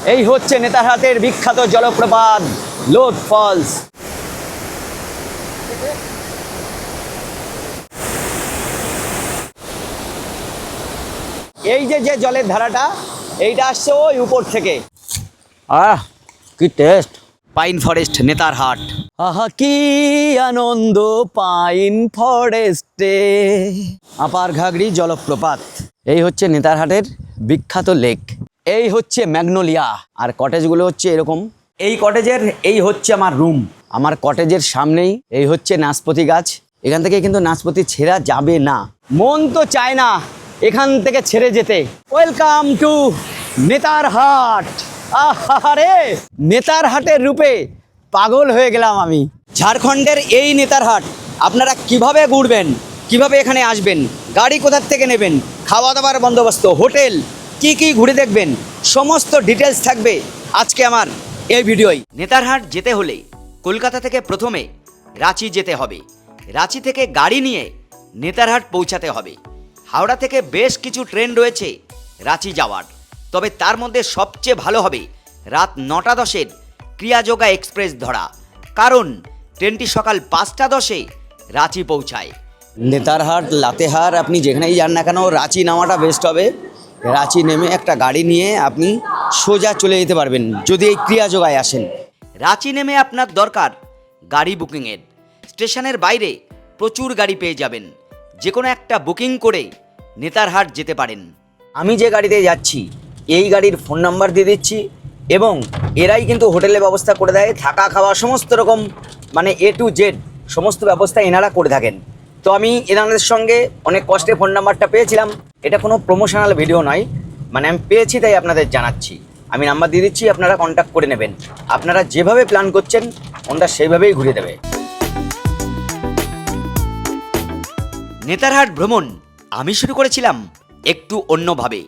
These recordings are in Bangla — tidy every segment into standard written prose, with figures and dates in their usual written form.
এই হচ্ছে নেতারহাটের বিখ্যাত জলপ্রপাত লোধ ফলস। এই যে যে জলের ধারাটা, এইটা আসছে ওই উপর থেকে। কি টেস্ট! Pine forest Netarhat. আহা কি আনন্দ পাইন ফরেস্টে। আপার ঘাগড়ি জলপ্রপাত। এই হচ্ছে নেতারহাটের বিখ্যাত লেক। এই হচ্ছে ম্যাগনোলিয়া। আর কটেজগুলো হচ্ছে এরকম। এই কটেজের এই হচ্ছে আমার রুম। আমার কটেজের সামনেই এই হচ্ছে নাশপাতি গাছ। এখান থেকে কিন্তু নাশপাতি ছেঁড়া যাবে না। মন তো চায় না এখান থেকে ছেড়ে যেতে। Welcome to Netarhat. আরে নেতারহাটের রূপে পাগল হয়ে গেলাম আমি। ঝাড়খণ্ডের এই নেতারহাট আপনারা কিভাবে ঘুরবেন, কিভাবে এখানে আসবেন, গাড়ি কোথার থেকে নেবেন, খাওয়া দাওয়ার বন্দোবস্ত, হোটেল, কি কি ঘুরে দেখবেন, সমস্ত ডিটেলস থাকবে আজকে আমার এই ভিডিওয়। নেতারহাট যেতে হলে কলকাতা থেকে প্রথমে রাঁচি যেতে হবে। রাঁচি থেকে গাড়ি নিয়ে নেতারহাট পৌঁছাতে হবে। হাওড়া থেকে বেশ কিছু ট্রেন রয়েছে রাঁচি যাওয়ার, তবে তার মধ্যে সবচেয়ে ভালো হবে রাত 9:10 ক্রিয়াযোগা এক্সপ্রেস ধরা, কারণ ট্রেনটি সকাল 5:10 রাঁচি পৌঁছায়। নেতারহাট, লাতেহার আপনি যেখানেই যান না কেন, রাঁচি নামাটা বেস্ট হবে। রাঁচি নেমে একটা গাড়ি নিয়ে আপনি সোজা চলে যেতে পারবেন যদি এই ক্রিয়াযোগায় আসেন। রাঁচি নেমে আপনার দরকার গাড়ি বুকিংয়ের। স্টেশনের বাইরে প্রচুর গাড়ি পেয়ে যাবেন। যে কোনো একটা বুকিং করে নেতারহাট যেতে পারেন। আমি যে গাড়িতে যাচ্ছি এই গাড়ির ফোন নাম্বার দিয়ে দিচ্ছি, এবং এরাই কিন্তু হোটেলের ব্যবস্থা করে দেয়। থাকা খাওয়া সমস্ত রকম মানে A to Z সমস্ত ব্যবস্থা এনারা করে থাকেন। তো আমি এনাদের সঙ্গে অনেক কষ্টে ফোন নাম্বারটা পেয়েছিলাম। এটা কোনো প্রমোশনাল ভিডিও নয়, মানে আমি পেয়েছি তাই আপনাদের জানাচ্ছি। আমি নাম্বার দিয়ে দিচ্ছি, আপনারা কন্ট্যাক্ট করে নেবেন। আপনারা যেভাবে প্ল্যান করছেন ওনারা সেইভাবেই ঘুরে দেবে। নেতারহাট ভ্রমণ আমি শুরু করেছিলাম একটু অন্যভাবে।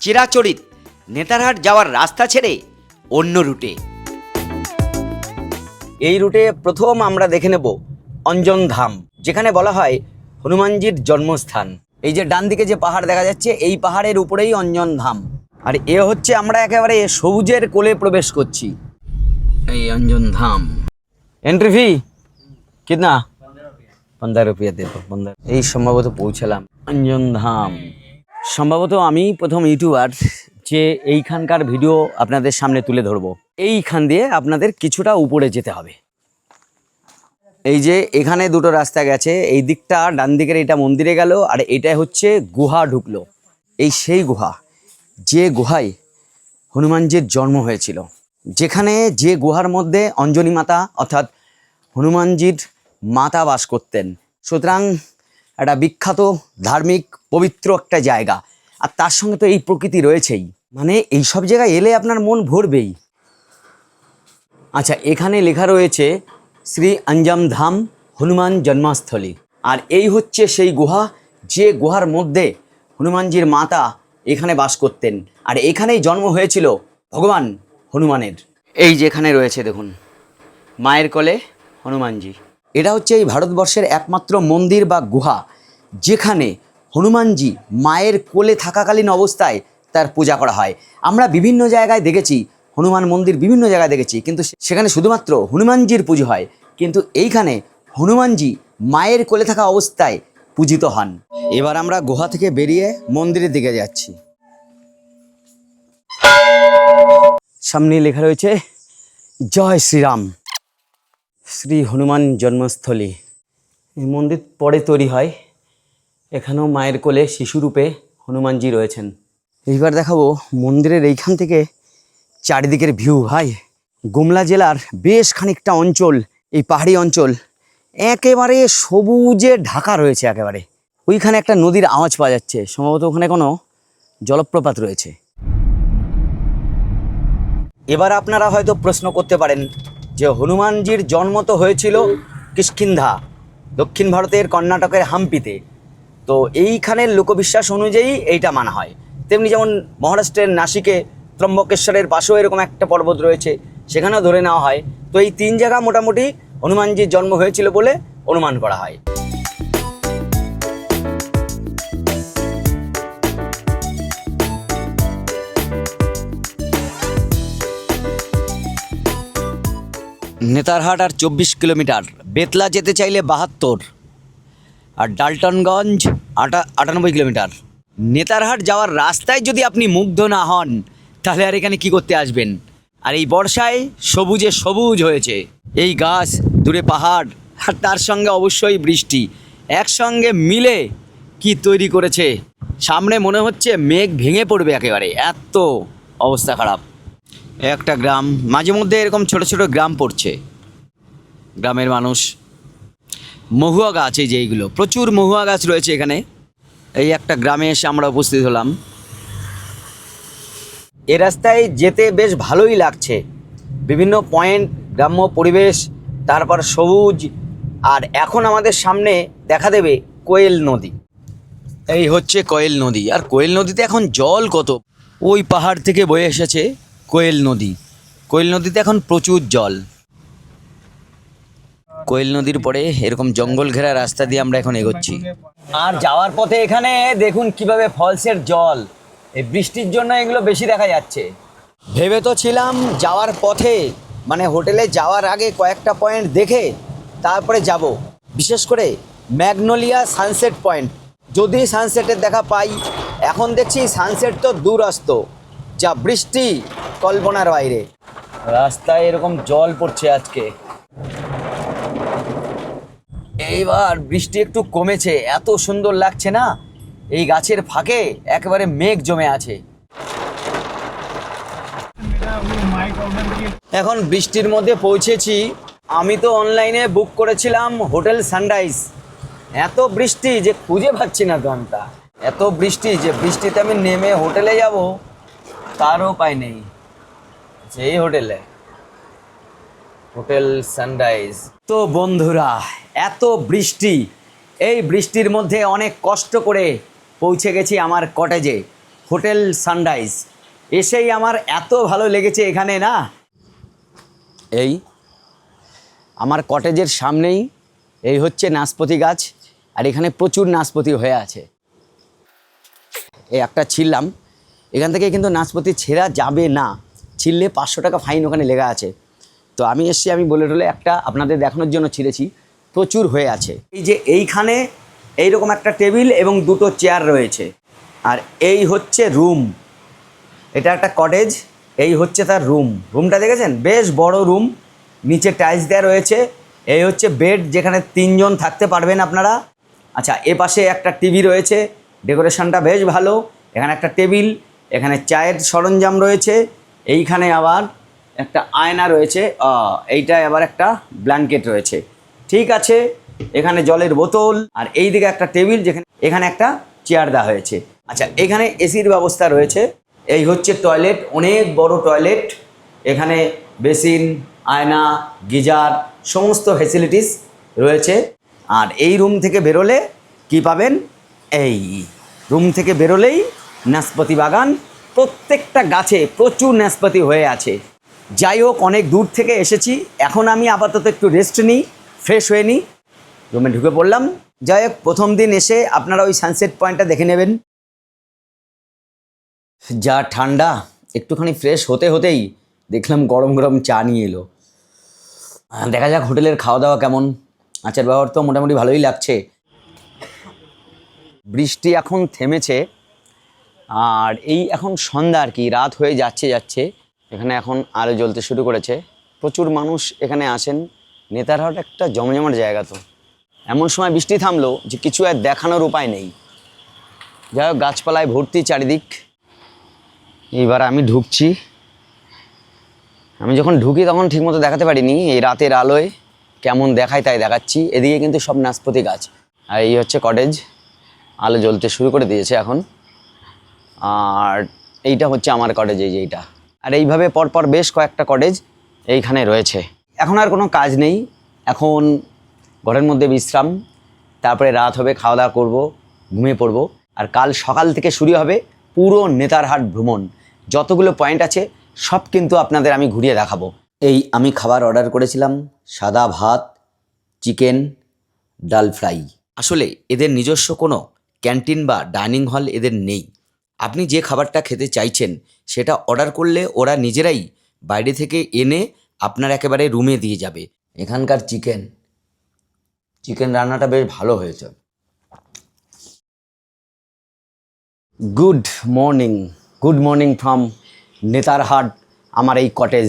চিরাচরিত নেতারহাট যাওয়ার রাস্তা ছেড়ে অন্য রুটে। এই রুটে প্রথম আমরা দেখে নেব অঞ্জন ধাম, যেখানে বলা হয় হনুমানজির জন্মস্থান। এই যে ডান দিকে যে পাহাড় দেখা যাচ্ছে, এই পাহাড়ের উপরেই অঞ্জন ধাম। আর এ হচ্ছে আমরা একেবারে সবুজের কোলে প্রবেশ করছি। এই অঞ্জন ধাম। Entry fee কিতনা? 15 रुपया दे दो। 15। এই সম্ভবত পৌঁছালাম অঞ্জন ধাম। সম্ভবত আমি প্রথম ইউটিউবার যে এইখানকার ভিডিও আপনাদের সামনে তুলে ধরবো। এইখান দিয়ে আপনাদের কিছুটা উপরে যেতে হবে। এই যে এখানে দুটো রাস্তা গেছে, এই দিকটা ডান দিকের এটা মন্দিরে গেল, আর এটা হচ্ছে গুহা ঢুকলো। এই সেই গুহা, যে গুহায় হনুমানজির জন্ম হয়েছিল, যেখানে যে গুহার মধ্যে অঞ্জনী মাতা অর্থাৎ হনুমানজির মাতা বাস করতেন। সুতরাং একটা বিখ্যাত ধার্মিক পবিত্র একটা জায়গা, আর তার সঙ্গে তো এই প্রকৃতি রয়েছেই। মানে এই সব জায়গায় এলে আপনার মন ভরবেই। আচ্ছা, এখানে লেখা রয়েছে শ্রী অঞ্জন ধাম হনুমান জন্মস্থলী। আর এই হচ্ছে সেই গুহা, যে গুহার মধ্যে হনুমানজির মাতা এখানে বাস করতেন, আর এখানেই জন্ম হয়েছিল ভগবান হনুমানের। এই যেখানে রয়েছে দেখুন মায়ের কোলে হনুমানজি। এটা হচ্ছে এই ভারতবর্ষের একমাত্র মন্দির বা গুহা যেখানে হনুমানজি মায়ের কোলে থাকাকালীন অবস্থায় তার পূজা করা হয়। আমরা বিভিন্ন জায়গায় দেখেছি হনুমান মন্দির, বিভিন্ন জায়গায় দেখেছি, কিন্তু সেখানে শুধুমাত্র হনুমানজির পুজো হয়, কিন্তু এইখানে হনুমানজি মায়ের কোলে থাকা অবস্থায় পূজিত হন। এবার আমরা গুহা থেকে বেরিয়ে মন্দিরের দিকে যাচ্ছি। সামনে লেখা রয়েছে জয় শ্রীরাম, শ্রী হনুমান জন্মস্থলী। এই মন্দির পরে তৈরি হয়। এখানেও মায়ের কোলে শিশুরূপে হনুমানজি রয়েছেন। এইবার দেখাবো মন্দিরের এইখান থেকে চারিদিকের ভিউ। ভাই, গুমলা জেলার বেশ খানিকটা অঞ্চল, এই পাহাড়ি অঞ্চল একেবারে সবুজে ঢাকা রয়েছে। একেবারে ওইখানে একটা নদীর আওয়াজ পাওয়া যাচ্ছে, সম্ভবত ওখানে কোনো জলপ্রপাত রয়েছে। এবার আপনারা হয়তো প্রশ্ন করতে পারেন যে হনুমানজির জন্ম তো হয়েছিল কিষ্কিন্ধা, দক্ষিণ ভারতের কর্ণাটকের হাম্পিতে। তো এইখানের লোকবিশ্বাস অনুযায়ী এইটা মানা হয়। তেমনি যেমন মহারাষ্ট্রের নাসিকে ত্রম্বকেশ্বরের পাশেও এরকম একটা পর্বত রয়েছে, সেখানেও ধরে নেওয়া হয়। তো এই 3 জায়গা মোটামুটি হনুমানজির জন্ম হয়েছিল বলে অনুমান করা হয়। নেতারহাট আর 24 কিলোমিটার, বেতলা যেতে চাইলে 72, আর ডালটনগঞ্জ 98 কিলোমিটার। নেতারহাট যাওয়ার রাস্তায় যদি আপনি মুগ্ধ না হন তাহলে আর এখানে কি করতে আসবেন। আর এই বর্ষায় সবুজে সবুজ হয়েছে, এই গাছ, দূরে পাহাড়, আর তার সঙ্গে অবশ্যই বৃষ্টি একসঙ্গে মিলে কি তৈরি করেছে। সামনে মনে হচ্ছে মেঘ ভেঙে পড়বে একেবারে, এত অবস্থা খারাপ। একটা গ্রাম, মাঝে মধ্যে এরকম ছোট ছোট গ্রাম পড়ছে, গ্রামের মানুষ। মহুয়া গাছ, এই যে এইগুলো, প্রচুর মহুয়া গাছ রয়েছে এখানে। এই একটা গ্রামে এসে আমরা উপস্থিত হলাম। এ রাস্তায় যেতে বেশ ভালোই লাগছে, বিভিন্ন পয়েন্ট, গ্রাম্য পরিবেশ, তারপর সবুজ। আর এখন আমাদের সামনে দেখা দেবে কোয়েল নদী। এই হচ্ছে কোয়েল নদী, আর কোয়েল নদীতে এখন জল কত, ওই পাহাড় থেকে বয়ে এসেছে কোয়েল নদী। কোয়েল নদীতে এখন প্রচুর জল। কোয়েল নদীর পরে এরকম জঙ্গল ঘেরা রাস্তা দিয়ে আমরা এখন এগোচ্ছি। আর যাওয়ার পথে এখানে দেখুন কিভাবে ফলসের জল, এই বৃষ্টির জন্য এগুলো বেশি দেখা যাচ্ছে। ভেবে তো ছিলাম যাওয়ার পথে, মানে হোটেলে যাওয়ার আগে কয়েকটা পয়েন্ট দেখে তারপরে যাব, বিশেষ করে ম্যাগনোলিয়া সানসেট পয়েন্ট, যদি সানসেটের দেখা পাই। এখন দেখছি সানসেট তো দূরস্ত, যা বৃষ্টি কল্পনার বাইরে। রাস্তায় এরকম জল পড়ছে আজকে। এইবার বৃষ্টি একটু কমেছে, এত সুন্দর লাগছে না, এই গাছের ফাঁকে একেবারে মেঘ জমে আছে। এখন বৃষ্টির মধ্যে পৌঁছেছি। আমি তো অনলাইনে বুক করেছিলাম হোটেল সানরাইজ, এত বৃষ্টি যে খুঁজে পাচ্ছি না দমটা, এত বৃষ্টি যে বৃষ্টিতে আমি নেমে হোটেলে যাব তারও উপায় নেই। সেই হোটেলে, হোটেল সানরাইজ। তো বন্ধুরা, এত বৃষ্টি, এই বৃষ্টির মধ্যে অনেক কষ্ট করে পৌঁছে গেছি আমার কটেজে, হোটেল সানরাইজ। এসেই আমার এত ভালো লেগেছে এখানে না। এই আমার কটেজের সামনেই এই হচ্ছে নাশপাতি গাছ, আর এখানে প্রচুর নাশপাতি হয়ে আছে। এই একটা ছিললাম, এখান থেকে কিন্তু নাশপাতি ছেঁড়া যাবে না, ছিললে 500 টাকা ফাইন ওখানে লেখা আছে। তো আমি এসছি, আমি বলে টলে একটা আপনাদের দেখানোর জন্য ছিঁড়েছি, প্রচুর হয়ে আছে। এই যে এইখানে এইরকম একটা টেবিল এবং দুটো চেয়ার রয়েছে, আর এই হচ্ছে রুম। এটা একটা কটেজ, এই হচ্ছে তার রুম। রুমটা দেখেছেন, বেশ বড় রুম, নিচে টাইলস দেওয়া রয়েছে। এই হচ্ছে বেড, যেখানে 3 জন থাকতে পারবেন আপনারা। আচ্ছা, এ পাশে একটা টিভি রয়েছে, ডেকোরেশনটা বেশ ভালো। এখানে একটা টেবিল, এখানে চায়ের সরঞ্জাম রয়েছে, এইখানে আবার একটা আয়না রয়েছে, এইটায় আবার একটা ব্ল্যাঙ্কেট রয়েছে। ঠিক আছে, এখানে জলের বোতল, আর এই দিকে একটা টেবিল, যেখানে এখানে একটা চেয়ার দেওয়া হয়েছে। আচ্ছা, এখানে এসির ব্যবস্থা রয়েছে। এই হচ্ছে টয়লেট, অনেক বড় টয়লেট, এখানে বেসিন, আয়না, গিজার, সমস্ত ফ্যাসিলিটিস রয়েছে। আর এই রুম থেকে বেরোলে কি পাবেন, এই রুম থেকে বেরোলেই নাশপাতি বাগান, প্রত্যেকটা গাছে প্রচুর নাশপাতি হয়ে আছে। যাই হোক, অনেক দূর থেকে এসেছি, এখন আমি আপাতত একটু রেস্ট নিই, ফ্রেশ হয়ে নিই, রুমে ঢুকে পড়লাম। যাই হোক, প্রথম দিন এসে আপনারা ওই সানসেট পয়েন্টটা দেখে নেবেন। যা ঠান্ডা, একটুখানি ফ্রেশ হতে হতেই দেখলাম গরম গরম চা নিয়ে এলো। দেখা যাক হোটেলের খাওয়া দাওয়া কেমন। আচার ব্যবহার তো মোটামুটি ভালোই লাগছে। বৃষ্টি এখন থেমেছে, আর এই এখন সন্ধ্যা আর কি, রাত হয়ে যাচ্ছে। এখানে এখন আলো জ্বলতে শুরু করেছে, প্রচুর মানুষ এখানে আসেন। নেতারহাট একটা জমজমাট জায়গা, তো এমন সময় বৃষ্টি থামলো যে কিছু আর দেখানোর উপায় নেই। যাই হোক, গাছপালায় ভর্তি চারিদিক। এইবার আমি ঢুকছি। আমি যখন ঢুকি তখন ঠিকমতো দেখাতে পারিনি, এই রাতের আলোয় কেমন দেখায় তাই দেখাচ্ছি। এদিকে কিন্তু সব নাশপাতি গাছ। আর এই হচ্ছে কটেজ, আলো জ্বলতে শুরু করে দিয়েছে এখন। আর এইটা হচ্ছে আমার কটেজ, এই যে এইটা। আর এইভাবে পরপর বেশ কয়েকটা কটেজ এইখানে রয়েছে। এখন আর কোনো কাজ নেই, এখন ঘরের মধ্যে বিশ্রাম, তারপরে রাত হবে, খাওয়া দাওয়া করবো, ঘুমিয়ে পড়বো। আর কাল সকাল থেকে শুরু হবে পুরো নেতারহাট ভ্রমণ। যতগুলো পয়েন্ট আছে সব কিন্তু আপনাদের আমি ঘুরিয়ে দেখাবো। এই আমি খাবার অর্ডার করেছিলাম, সাদা ভাত, চিকেন, ডাল ফ্রাই। আসলে এদের নিজস্ব কোনো ক্যান্টিন বা ডাইনিং হল এদের নেই। আপনি যে খাবারটা খেতে চাইছেন সেটা অর্ডার করলে ওরা নিজেরাই বাইরে থেকে এনে আপনার একেবারে রুমে দিয়ে যাবে। এখানকার চিকেন রান্নাটা বেশ ভালো হয়েছে। গুড মর্নিং ফ্রম নেতারহাট, আমার এই কটেজ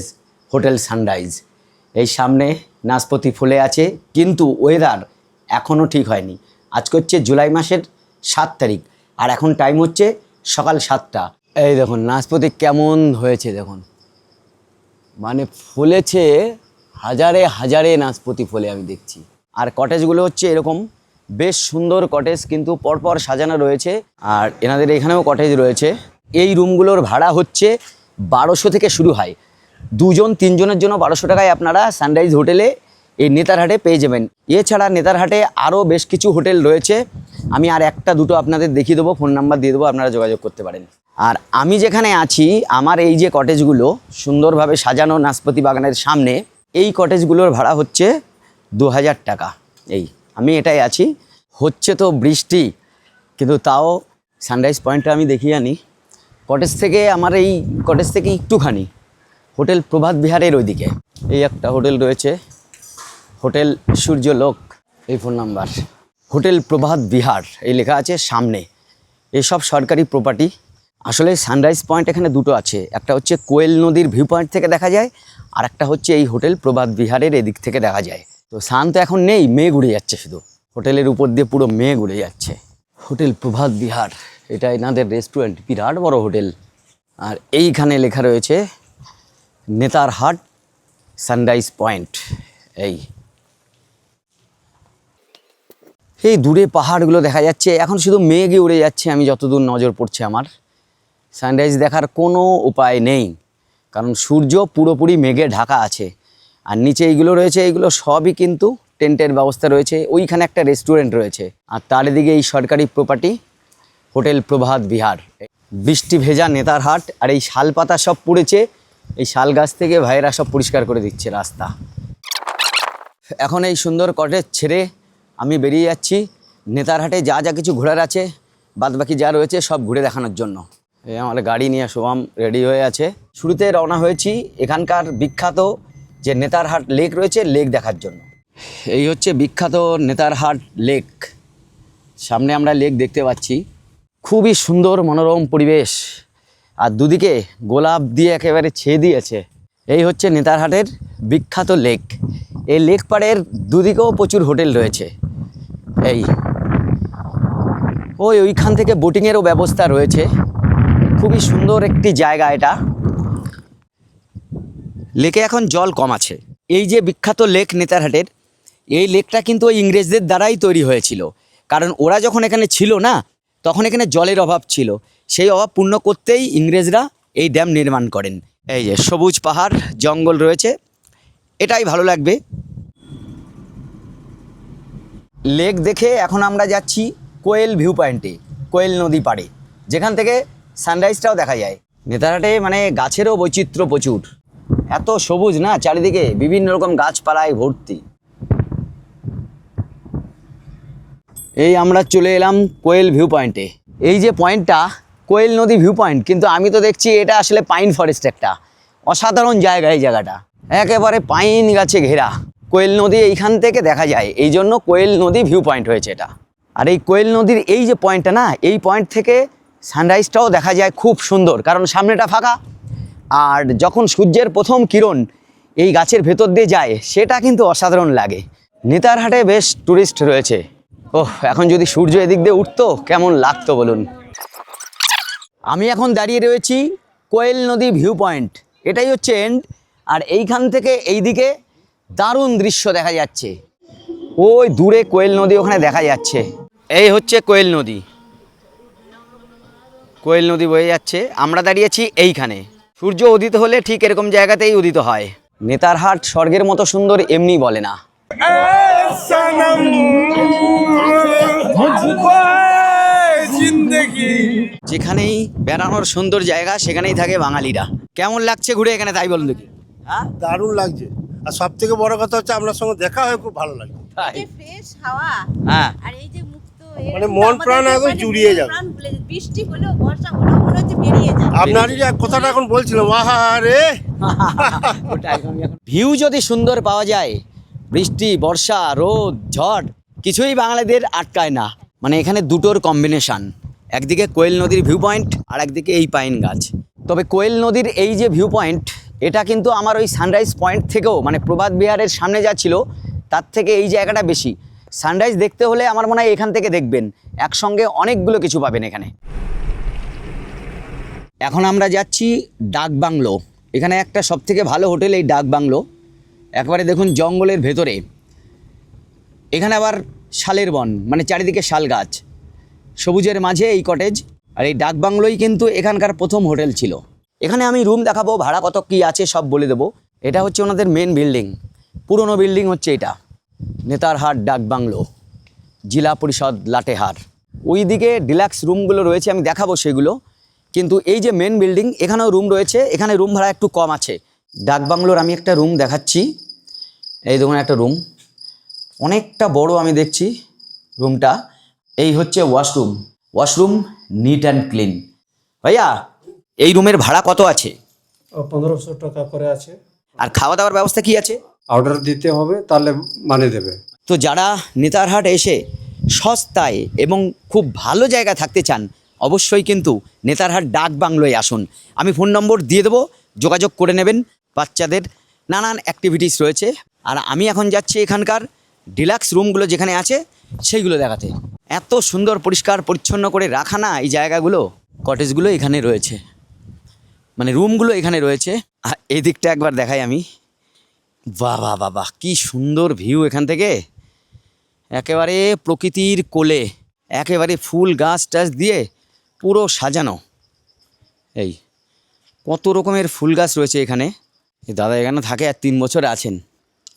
হোটেল সানরাইজ। এই সামনে নাশপাতি ফুলে আছে, কিন্তু ওয়েদার এখনও ঠিক হয়নি। আজকে হচ্ছে জুলাই মাসের 7 তারিখ, আর এখন টাইম হচ্ছে সকাল 7টা। এই দেখুন নাশপাতি কেমন হয়েছে দেখুন, মানে ফুলেছে হাজারে হাজারে নাশপাতি ফলে আমি দেখছি। আর কটেজগুলো হচ্ছে এরকম বেশ সুন্দর কটেজ, কিন্তু পরপর সাজানো রয়েছে। আর এনাদের এখানেও কটেজ রয়েছে। এই রুমগুলোর ভাড়া হচ্ছে 1200 থেকে শুরু হয়। 2-3 জনের জন্য 1200 টাকায় আপনারা সানরাইজ হোটেলে এই নেতারহাটে পেয়ে যাবেন। এছাড়া নেতারহাটে আরও বেশ কিছু হোটেল রয়েছে, আমি আর 1-2 আপনাদের দেখিয়ে দেবো, ফোন নাম্বার দিয়ে দেবো, আপনারা যোগাযোগ করতে পারেন। আর আমি যেখানে আছি, আমার এই যে কটেজগুলো সুন্দরভাবে সাজানো নাশপাতি বাগানের সামনে, এই কটেজগুলোর ভাড়া হচ্ছে 2000 টাকা। এই আমি এটাই আছি, হচ্ছে তো বৃষ্টি, কিন্তু তাও সানরাইজ পয়েন্টটা আমি দেখিয়ে আনি। আমার এই কটেজ থেকে একটুখানি হোটেল প্রভাত বিহারের ওইদিকে এই একটা হোটেল রয়েছে, হোটেল সূর্যলোক, এই ফোন নাম্বার। হোটেল প্রভাত বিহার এই লেখা আছে সামনে। এসব সরকারি প্রপার্টি। আসলে সানরাইজ পয়েন্ট এখানে দুটো আছে, একটা হচ্ছে কোয়েল নদীর ভিউ পয়েন্ট থেকে দেখা যায়, আর একটা হচ্ছে এই হোটেল প্রভাত বিহারের এদিক থেকে দেখা যায়। তো সান তো এখন নেই, মেঘ উড়ে যাচ্ছে, শুধু হোটেলের উপর দিয়ে পুরো মেঘ উড়ে যাচ্ছে। হোটেল প্রভাত বিহার, এটা এনাদের রেস্টুরেন্ট, বিরাট বড় হোটেল। আর এইখানে লেখা রয়েছে নেতারহাট সানরাইজ পয়েন্ট। এই দূরে পাহাড়গুলো দেখা যাচ্ছে, এখন শুধু মেঘই উড়ে যাচ্ছে, আমি যতদূর নজর পড়ছে আমার। সানরাইজ দেখার কোনো উপায় নেই, কারণ সূর্য পুরোপুরি মেঘে ঢাকা আছে। আর নিচে এইগুলো রয়েছে, এইগুলো সবই কিন্তু টেন্টের ব্যবস্থা রয়েছে। ওইখানে একটা রেস্টুরেন্ট রয়েছে, আর তার দিকে এই সরকারি প্রপার্টি হোটেল প্রভাত বিহার। বৃষ্টি ভেজা নেতারহাট, আর এই শাল পাতা সব পড়েছে, এই শাল গাছ থেকে ভাইয়েরা সব পরিষ্কার করে দিচ্ছে রাস্তা। এখন এই সুন্দর কটেজ ছেড়ে আমি বেরিয়ে যাচ্ছি নেতারহাটে যা যা কিছু ঘোরার আছে, বাদবাকি যা রয়েছে সব ঘুরে দেখানোর জন্য। এই আমার গাড়ি নিয়ে শুভম রেডি হয়ে আছে। শুরুতে রওনা হয়েছি এখানকার বিখ্যাত যে নেতারহাট লেক রয়েছে, লেক দেখার জন্য। এই হচ্ছে বিখ্যাত নেতারহাট লেক, সামনে আমরা লেক দেখতে পাচ্ছি। খুবই সুন্দর মনোরম পরিবেশ, আর দুদিকে গোলাপ দিয়ে একেবারে ছেয়ে দিয়েছে। এই হচ্ছে নেতারহাটের বিখ্যাত লেক। এই লেক পাড়ের দুদিকেও প্রচুর হোটেল রয়েছে। ওইখান থেকে বোটিংয়েরও ব্যবস্থা রয়েছে। খুবই সুন্দর একটি জায়গা এটা। লেকে এখন জল কম আছে। এই যে বিখ্যাত লেক নেতারহাটের, এই লেকটা কিন্তু ওই ইংরেজদের দ্বারাই তৈরি হয়েছিল, কারণ ওরা যখন এখানে ছিল না, তখন এখানে জলের অভাব ছিল। সেই অভাব পূর্ণ করতেই ইংরেজরা এই ড্যাম নির্মাণ করেন। এই যে সবুজ পাহাড়, জঙ্গল রয়েছে, এটাই ভালো লাগবে। লেক দেখে এখন আমরা যাচ্ছি কোয়েল ভিউ পয়েন্টে, কোয়েল নদী পাড়ে, যেখান থেকে সানরাইজটাও দেখা যায়। নেতারহাটে মানে গাছেরও বৈচিত্র্য প্রচুর, এত সবুজ না চারিদিকে, বিভিন্ন রকম গাছপালায় ভর্তি। এই আমরা চলে এলাম কোয়েল ভিউ পয়েন্টে। এই যে পয়েন্টটা কোয়েল নদী ভিউ পয়েন্ট, কিন্তু আমি তো দেখছি এটা আসলে পাইন ফরেস্ট, একটা অসাধারণ জায়গা। এই জায়গাটা একেবারে পাইন গাছে ঘেরা, কোয়েল নদী এইখান থেকে দেখা যায়, এই জন্য কোয়েল নদী ভিউ পয়েন্ট হয়েছে এটা। আর এই কোয়েল নদীর এই যে পয়েন্টটা না, এই পয়েন্ট থেকে সানরাইজটাও দেখা যায় খুব সুন্দর, কারণ সামনেটা ফাঁকা। আর যখন সূর্যের প্রথম কিরণ এই গাছের ভেতর দিয়ে যায়, সেটা কিন্তু অসাধারণ লাগে। নেতারহাটে বেশ টুরিস্ট রয়েছে। এখন যদি সূর্য এদিক দিয়ে উঠতো কেমন লাগতো বলুন। আমি এখন দাঁড়িয়ে রয়েছি কোয়েল নদী ভিউ পয়েন্ট, এটাই হচ্ছে এন্ড। আর এইখান থেকে এইদিকে দারুণ দৃশ্য দেখা যাচ্ছে, ওই দূরে কোয়েল নদী ওখানে দেখা যাচ্ছে। এই হচ্ছে কোয়েল নদী, কোয়েল নদী বয়ে যাচ্ছে। আমরা দাঁড়িয়েছি এইখানে। সূর্য উদিত হলে ঠিক এরকম জায়গাতেই উদিত হয়। নেতারহাট স্বর্গের মতো সুন্দর এমনি বলে না। যেখানেই বেড়ানোর সুন্দর জায়গা, সেখানেই থাকে বাঙালিরা। কেমন লাগছে ঘুরে এখানে, তাই বলুন দেখি। হ্যাঁ, দারুণ লাগছে। আর সব থেকে বড় কথা হচ্ছে আপনার সঙ্গে দেখা হয়ে খুব ভালো লাগছে। ফ্রেশ হাওয়া, হ্যাঁ, আর এই যে মুক্ত মানে মন প্রাণ একদম জুড়িয়ে যাবে। বৃষ্টি হলেও বর্ষা হলেও মনে হচ্ছে বেরিয়ে যায়। আপনারই যে কথাটা এখন বলছিলাম, আহা রে, ভিউ যদি সুন্দর পাওয়া যায়, বৃষ্টি বর্ষা রোদ ঝড় কিছুই বাঙালিদের আটকায় না। মানে এখানে দুটোর কম্বিনেশন, একদিকে কোয়েল নদীর ভিউ পয়েন্ট আর একদিকে এই পাইন গাছ। তবে কোয়েল নদীর এই যে ভিউ পয়েন্ট, এটা কিন্তু আমার ওই সানরাইজ পয়েন্ট থেকেও, মানে প্রভাত বিহারের সামনে যা ছিল তার থেকে এই জায়গাটা বেশি। সানরাইজ দেখতে হলে আমার মনে হয় এখান থেকে দেখবেন, একসঙ্গে অনেকগুলো কিছু পাবেন এখানে। এখন আমরা যাচ্ছি ডাক বাংলো। এখানে একটা সবথেকে ভালো হোটেল এই ডাক বাংলো, একবারে দেখুন জঙ্গলের ভেতরে। এখানে আবার শালের বন, মানে চারিদিকে শাল গাছ, সবুজের মাঝে এই কটেজ। আর এই ডাক বাংলোই কিন্তু এখানকার প্রথম হোটেল ছিল। এখানে আমি রুম দেখাবো, ভাড়া কত কী আছে সব বলে দেবো। এটা হচ্ছে ওনাদের মেন বিল্ডিং, পুরনো বিল্ডিং হচ্ছে এটা, নেতারহাট ডাক বাংলো, জেলা পরিষদ লাটেহার। ওই দিকে ডিলাক্স রুমগুলো রয়েছে, আমি দেখাবো সেগুলো। কিন্তু এই যে মেন বিল্ডিং, এখানেও রুম রয়েছে, এখানে রুম ভাড়া একটু কম আছে। ডাক বাংলোর আমি একটা রুম দেখাচ্ছি, এই দেখুন একটা রুম, অনেকটা বড় আমি দেখছি রুমটা। এই হচ্ছে washroom, washroom neat and clean. ভাইয়া এই রুমের ভাড়া কত আছে? 1500 টাকা করে আছে। আর খাওয়া দাওয়ার ব্যবস্থা কি আছে? অর্ডার দিতে হবে, তাহলে মানে দেবে। তো যারা নেতারহাট এসে সস্তায় এবং খুব ভালো জায়গা থাকতে চান, অবশ্যই কিন্তু নেতারহাট ডাক বাংলোয় আসুন। আমি ফোন নম্বর দিয়ে দেবো, যোগাযোগ করে নেবেন। বাচ্চাদের নানান অ্যাক্টিভিটিস রয়েছে। আর আমি এখন যাচ্ছি এখানকার ডিলাক্স রুমগুলো যেখানে আছে সেইগুলো দেখাতে। এত সুন্দর পরিষ্কার পরিচ্ছন্ন করে রাখা না এই জায়গাগুলো। কটেজগুলো এখানে রয়েছে, মানে রুমগুলো এখানে রয়েছে। আর এই দিকটা একবার দেখাই আমি, বাহ বাহ বাহ বাহ, কী সুন্দর ভিউ এখান থেকে, একেবারে প্রকৃতির কোলে, একেবারে ফুল গাছ টাছ দিয়ে পুরো সাজানো। এই কত রকমের ফুল গাছ রয়েছে এখানে। এই দাদা এখানে থাকে আর 3 বছর আছেন,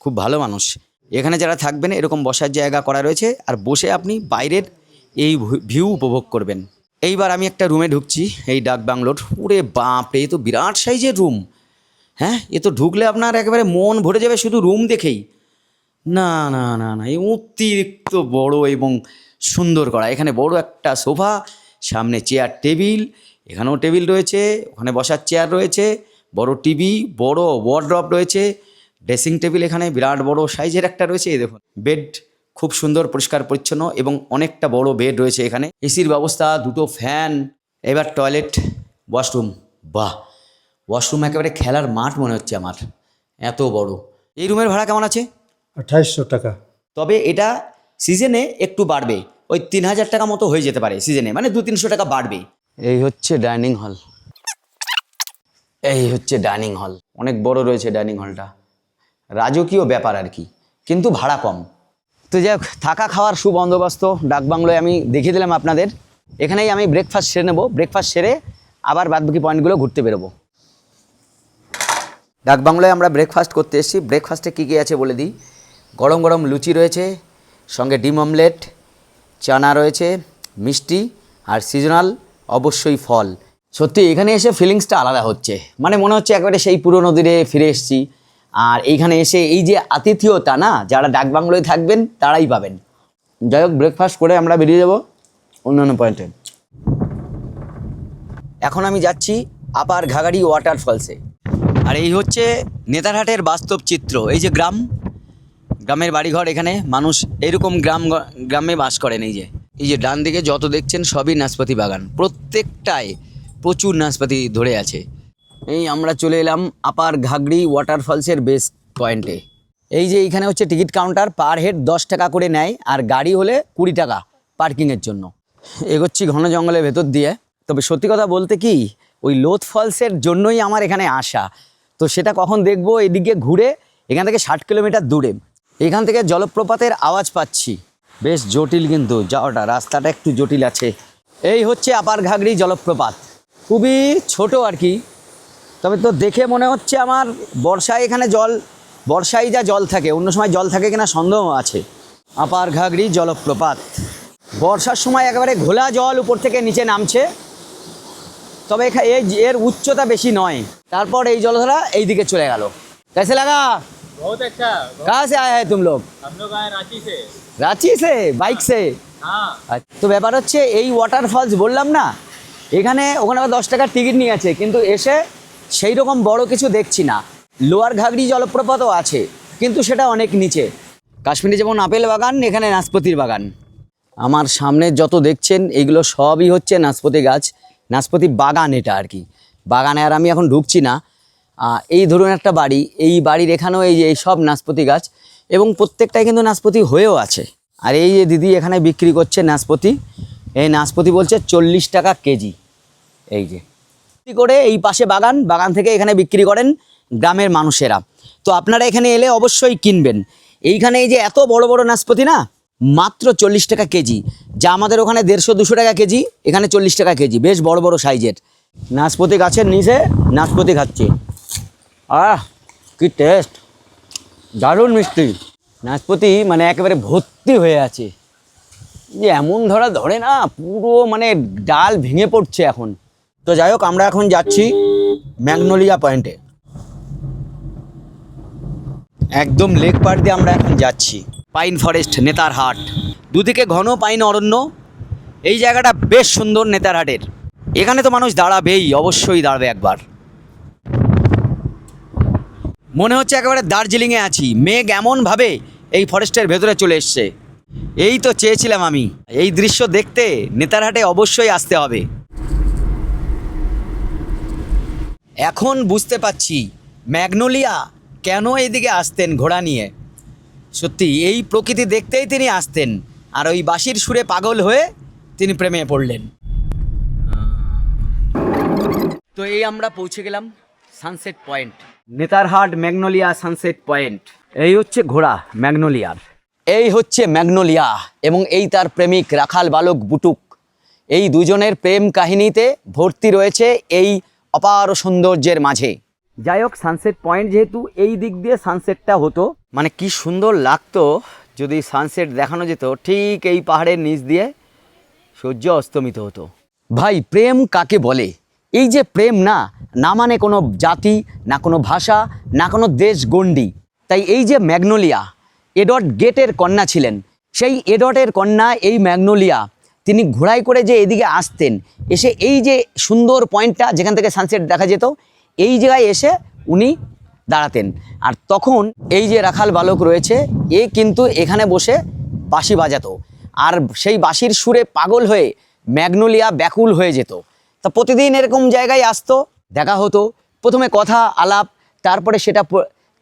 খুব ভালো মানুষ। এখানে যারা থাকবেন এরকম বসার জায়গা করা রয়েছে, আর বসে আপনি বাইরের এই ভিউ উপভোগ করবেন। এইবার আমি একটা রুমে ঢুকছি এই ডাক বাংলোর। ওরে বাপরে, এ তো বিরাট সাইজের রুম। হ্যাঁ, এ তো ঢুকলে আপনার একেবারে মন ভরে যাবে শুধু রুম দেখেই। না না না না, এই অতিরিক্ত বড় এবং সুন্দর করা। এখানে বড় একটা সোফা, সামনে চেয়ার টেবিল, এখানেও টেবিল রয়েছে, ওখানে বসার চেয়ার রয়েছে, বড় টিভি, বড় ওয়ার্ড্রপ রয়েছে, ড্রেসিং টেবিল এখানে বিরাট বড় সাইজের একটা রয়েছে। এই দেখুন বেড খুব সুন্দর পরিষ্কার পরিচ্ছন্ন এবং অনেকটা বড় বেড রয়েছে এখানে, এসির ব্যবস্থা, দুটো ফ্যান। এবার টয়লেট, ওয়াশরুম, বাহ, ওয়াশরুম একেবারে খেলার মাঠ মনে হচ্ছে আমার, এত বড়। এই রুমের ভাড়া কেমন আছে? 2800 টাকা। তবে এটা সিজনে একটু বাড়বে, ওই 3000 টাকা মতো হয়ে যেতে পারে সিজনে, মানে 200-300 টাকা বাড়বে। এই হচ্ছে ডাইনিং হল, এই হচ্ছে ডাইনিং হল, অনেক বড় রয়েছে ডাইনিং হলটা, রাজকীয় ব্যাপার আর কি, কিন্তু ভাড়া কম। তো যাই হোক, থাকা খাওয়ার সুবন্দোবস্ত ডাক বাংলোয় আমি দেখিয়ে দিলাম আপনাদের। এখানেই আমি ব্রেকফাস্ট সেরে নেব, ব্রেকফাস্ট সেরে আবার বাদবাকি পয়েন্টগুলো ঘুরতে বেরোবো। ডাক বাংলোয় আমরা ব্রেকফাস্ট করতে এসেছি। ব্রেকফাস্টে কী কী আছে বলে দিই। গরম গরম লুচি রয়েছে, সঙ্গে ডিম অমলেট, চানা রয়েছে, মিষ্টি, আর সিজনাল অবশ্যই ফল। সত্যি এখানে এসে ফিলিংসটা আলাদা হচ্ছে, মানে মনে হচ্ছে একেবারে সেই পুরোনো দিনে ফিরে এসেছি। আর এইখানে এসে এই যে আতিথেয়তা না, যারা ডাক বাংলোয় থাকবেন তারাই পাবেন। যাই হোক, ব্রেকফাস্ট করে আমরা বেরিয়ে যাব অন্যান্য পয়েন্টে। এখন আমি যাচ্ছি আপার ঘাগাড়ি ওয়াটারফলসে। আর এই হচ্ছে নেতারহাটের বাস্তব চিত্র। এই যে গ্রামের বাড়িঘর, এখানে মানুষ এরকম গ্রামে বাস করেন। এই যে ডান দিকে যত দেখছেন সবই নাশপাতি বাগান, প্রত্যেকটায় প্রচুর নাশপাতি ধরে আছে। এই আমরা চলে এলাম আপার ঘাগড়ি ওয়াটারফলসের বেস পয়েন্টে। এই যে এইখানে হচ্ছে টিকিট কাউন্টার, পার হেড 10 টাকা করে নেয়, আর গাড়ি হলে 20 টাকা পার্কিংয়ের জন্য। এগোচ্ছি ঘন জঙ্গলের ভেতর দিয়ে। তবে সত্যি কথা বলতে কি, ওই লোথ ফলসের জন্যই আমার এখানে আসা। তো সেটা কখন দেখবো, এদিকে ঘুরে, এখান থেকে 60 কিলোমিটার দূরে। এখান থেকে জলপ্রপাতের আওয়াজ পাচ্ছি, বেশ জটিল কিন্তু যাওয়াটা, রাস্তাটা একটু জটিল আছে। এই হচ্ছে আপার ঘাগড়ি জলপ্রপাত, খুবই ছোট আর কি। তবে তো দেখে মনে হচ্ছে আমার বর্ষায় এখানে বর্ষায় যা জল থাকে, অন্য সময় জল থাকে কিনা সন্দেহ আছে। আপার ঘাগড়ি জলপ্রপাত, বর্ষার সময় একেবারে ঘোলা জল উপর থেকে নিচে নামছে। তবে এর উচ্চতা বেশি নয়। তারপর এই জলধারা এই দিকে চলে গেল। कैसे लगा? बहुत अच्छा। कहाँ से आए हैं तुम लोग? हम लोग आए रांची से। रांची से बाइक से? তো ব্যাপার হচ্ছে এই ওয়াটারফলস বললাম না, এখানে ওখানে আবার 10 টাকার টিকিট নিয়ে আছে, কিন্তু এসে সেই রকম বড় কিছু দেখছি না। লোয়ার ঘাগড়ি জলপ্রপাতও আছে, কিন্তু সেটা অনেক নিচে। কাশ্মীরে যেমন আপেল বাগান, এখানে নাশপাতির বাগান। আমার সামনে যত দেখছেন এইগুলো সবই হচ্ছে নাশপাতি গাছ, নাশপাতি বাগান এটা আর কি। বাগানে আর আমি এখন ঢুকছি না। এই ধরুন একটা বাড়ি, এই বাড়ির এখানেও এই যে এই সব নাশপাতি গাছ, এবং প্রত্যেকটাই কিন্তু নাশপাতি হয়েও আছে। আর এই যে দিদি এখানে বিক্রি করছে নাশপাতি, এই নাশপাতি বলছে 40 টাকা কেজি। এই যে বিক্রি করে এই পাশে বাগান, বাগান থেকে এখানে বিক্রি করেন গ্রামের মানুষেরা। তো আপনারা এখানে এলে অবশ্যই কিনবেন। এইখানে এই যে এত বড় বড় নাশপাতি না, মাত্র 40 টাকা কেজি, যা আমাদের ওখানে 150-200 টাকা কেজি, এখানে 40 টাকা কেজি, বেশ বড় বড় সাইজের। নাশপাতি গাছের নিচে নাশপাতি খাচ্ছি, কি টেস্ট, দারুণ মিষ্টি। নাশপাতি মানে একেবারে ভর্তি হয়ে আছে, যে এমন ধরে না, পুরো মানে ডাল ভেঙে পড়ছে এখন। তো যাই হোক, আমরা এখন যাচ্ছি ম্যাগনোলিয়া পয়েন্টে, একদম লেক পাড় দিয়ে আমরা এখন যাচ্ছি। পাইন ফরেস্ট, নেতারহাট, দুদিকে ঘন পাইন অরণ্য। এই জায়গাটা বেশ সুন্দর নেতারহাটের। এখানে তো মানুষ দাঁড়াবেই, অবশ্যই দাঁড়াবে একবার। মনে হচ্ছে একেবারে দার্জিলিংয়ে আছি। মেঘ এমনভাবে এই ফরেস্টের ভেতরে চলে এসছে। এই তো চেয়েছিলাম আমি, এই দৃশ্য দেখতে নেতারহাটে অবশ্যই আসতে হবে। এখন বুঝতে পারছি ম্যাগনোলিয়া কেন এইদিকে আসতেন ঘোড়া নিয়ে। সত্যি এই প্রকৃতি দেখতেই তিনি আসতেন, আর ওই বাঁশির সুরে পাগল হয়ে তিনি প্রেমে পড়লেন। তো এই আমরা পৌঁছে গেলাম sunset point, Netarhat magnolia sunset point. এই হচ্ছে ঘোড়া ম্যাগনোলিয়ার, এই হচ্ছে ম্যাগনোলিয়া, এবং এই তার প্রেমিক রাখাল বালক বুটুক। এই দুজনের প্রেম কাহিনীতে ভর্তি রয়েছে এই অপার সৌন্দর্যের মাঝে। যাই হোক, সানসেট পয়েন্ট যেহেতু এই দিক দিয়ে সানসেটটা হতো, মানে কি সুন্দর লাগতো যদি সানসেট দেখানো যেত ঠিক এই পাহাড়ের নিচ দিয়ে সূর্য অস্তমিত হতো। ভাই, প্রেম কাকে বলে? এই যে প্রেম, না না মানে কোনো জাতি, না কোনো ভাষা, না কোনো দেশ গণ্ডি। তাই এই যে ম্যাগনোলিয়া, এডওয়ার্ড গেটের কন্যা ছিলেন, সেই এডওয়ার্ডের কন্যা এই ম্যাগনোলিয়া, তিনি ঘোড়ায় করে যে এদিকে আসতেন, এসে এই যে সুন্দর পয়েন্টটা যেখান থেকে সানসেট দেখা যেত, এই জায়গায় এসে উনি দাঁড়াতেন। আর তখন এই যে রাখাল বালক রয়েছে, এ কিন্তু এখানে বসে বাঁশি বাজাতো, আর সেই বাঁশির সুরে পাগল হয়ে ম্যাগনোলিয়া ব্যাকুল হয়ে যেত। তা প্রতিদিন এরকম জায়গায় আসতো, দেখা হতো, প্রথমে কথা আলাপ,